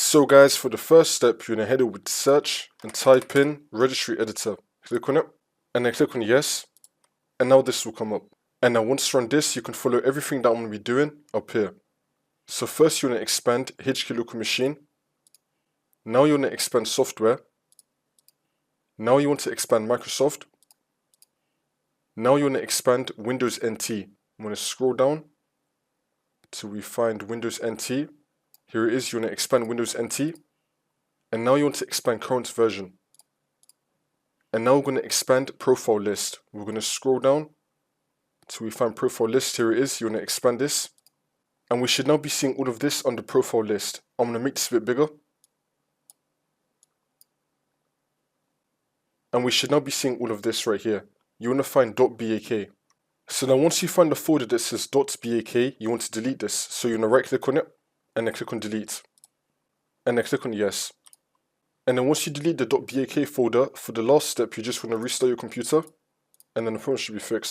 So guys, for the first step, you're going to head over to search and type in registry editor. Click on it and then click on yes. And now this will come up. And now once you run this, you can follow everything that I'm going to be doing up here. So first you want to expand HK local machine. Now you want to expand software. Now you want to expand Microsoft. Now you want to expand Windows NT. I'm going to scroll down till we find Windows NT. Here it is, you want to expand Windows NT. And now you want to expand current version. And now we're going to expand profile list. We're going to scroll down till we find profile list. Here it is, you want to expand this. And we should now be seeing all of this on the profile list. I'm going to make this a bit bigger. And we should now be seeing all of this right here. You want to find .bak. So now once you find the folder that says .bak, you want to delete this. So you want to right click on it and then click on delete. And then click on yes. And then once you delete the .bak folder, for the last step, you just want to restart your computer and then the problem should be fixed.